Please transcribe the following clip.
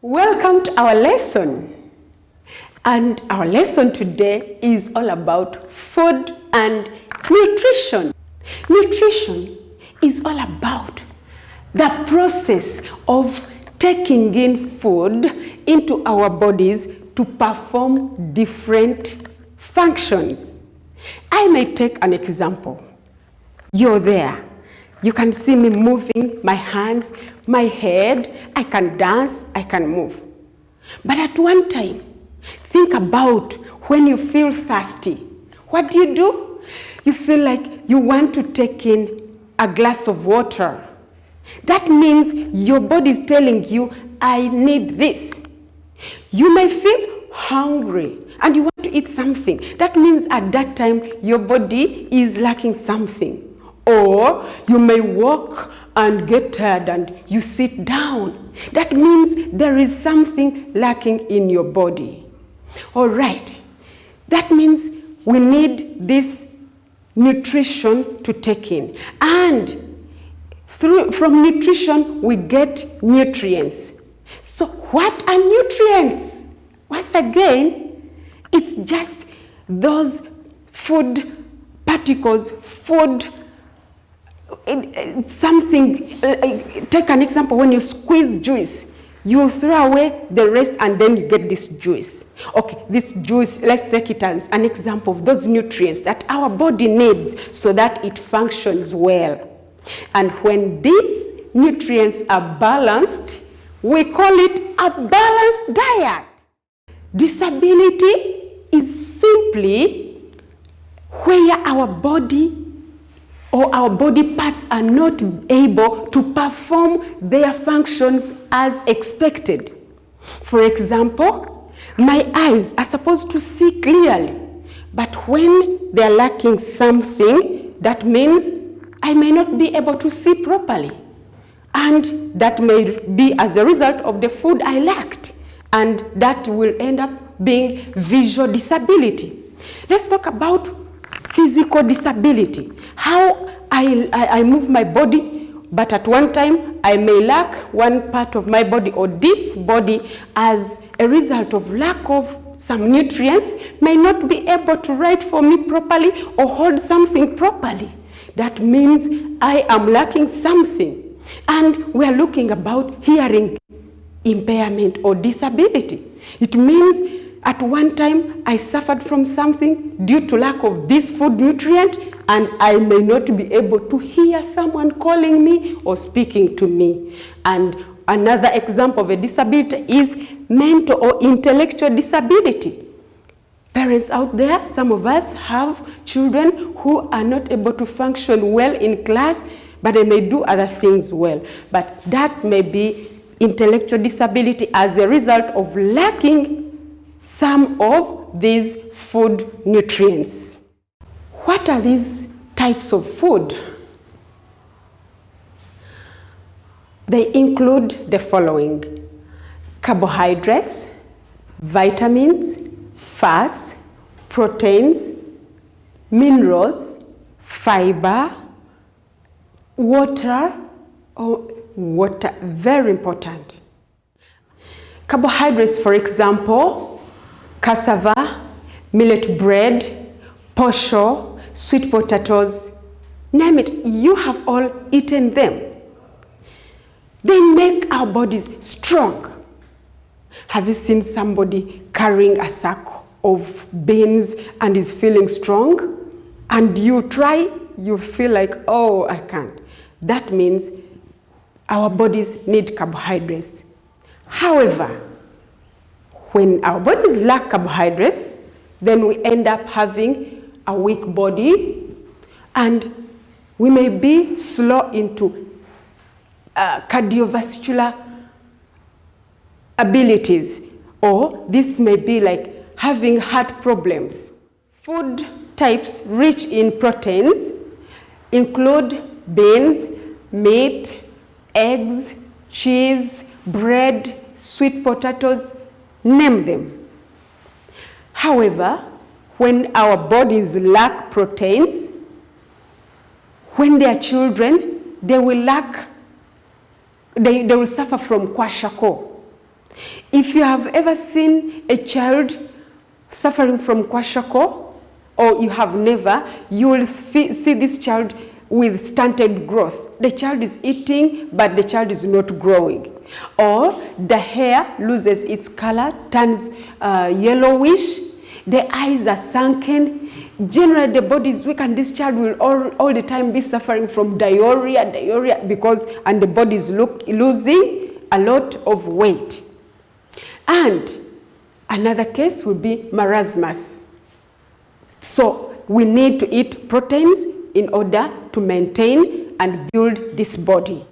Welcome to our lesson. And our lesson today is all about food and nutrition. Nutrition is all about the process of taking in food into our bodies to perform different functions. I may take an example. You're there. You can see me moving my hands, my head. I can dance, I can move. But at one time, think about when you feel thirsty. What do? You feel like you want to take in a glass of water. That means your body is telling you, I need this. You may feel hungry and you want to eat something. That means at that time, your body is lacking something. Or you may walk and get tired and you sit down. That means there is something lacking in your body. All right. That means we need this nutrition to take in. And from nutrition, we get nutrients. So what are nutrients? Once again, it's just those food particles, food something. Take an example. When you squeeze juice, you throw away the rest and then you get this juice. Okay, this juice, let's take it as an example of those nutrients that our body needs so that it functions well. And when these nutrients are balanced, we call it a balanced diet. Disability is simply where our body or our body parts are not able to perform their functions as expected. For example, my eyes are supposed to see clearly, but when they are lacking something, that means I may not be able to see properly. And that may be as a result of the food I lacked. And that will end up being visual disability. Let's talk about physical disability. How I move my body, but at one time I may lack one part of my body, or this body as a result of lack of some nutrients may not be able to write for me properly or hold something properly. That means I am lacking something. And we are looking about hearing impairment or disability. It means at one time I suffered from something due to lack of this food nutrient, and I may not be able to hear someone calling me or speaking to me. And another example of a disability is mental or intellectual disability. Parents out there, some of us have children who are not able to function well in class, but they may do other things well. But that may be intellectual disability as a result of lacking some of these food nutrients. What are these types of food? They include the following: carbohydrates, vitamins, fats, proteins, minerals, fiber, water, very important. Carbohydrates, for example, cassava, millet bread, posho, sweet potatoes, name it, you have all eaten them. They make our bodies strong. Have you seen somebody carrying a sack of beans and is feeling strong? And you try, you feel like, oh, I can't. That means our bodies need carbohydrates. However, when our bodies lack carbohydrates, then we end up having a weak body, and we may be slow into cardiovascular abilities, or this may be like having heart problems. Food types rich in proteins include beans, meat, eggs, cheese, bread, sweet potatoes, name them. However, when our bodies lack proteins, when they are children, they will suffer from KWASHIORKOR. If you have ever seen a child suffering from kwashiorkor, or you have never, you will see this child with stunted growth. The child is eating, but the child is not growing. Or the hair loses its color, turns yellowish, the eyes are sunken, generally the body is weak, and this child will all the time be suffering from diarrhea, and the body is losing a lot of weight. And another case would be marasmus. So we need to eat proteins in order to maintain and build this body.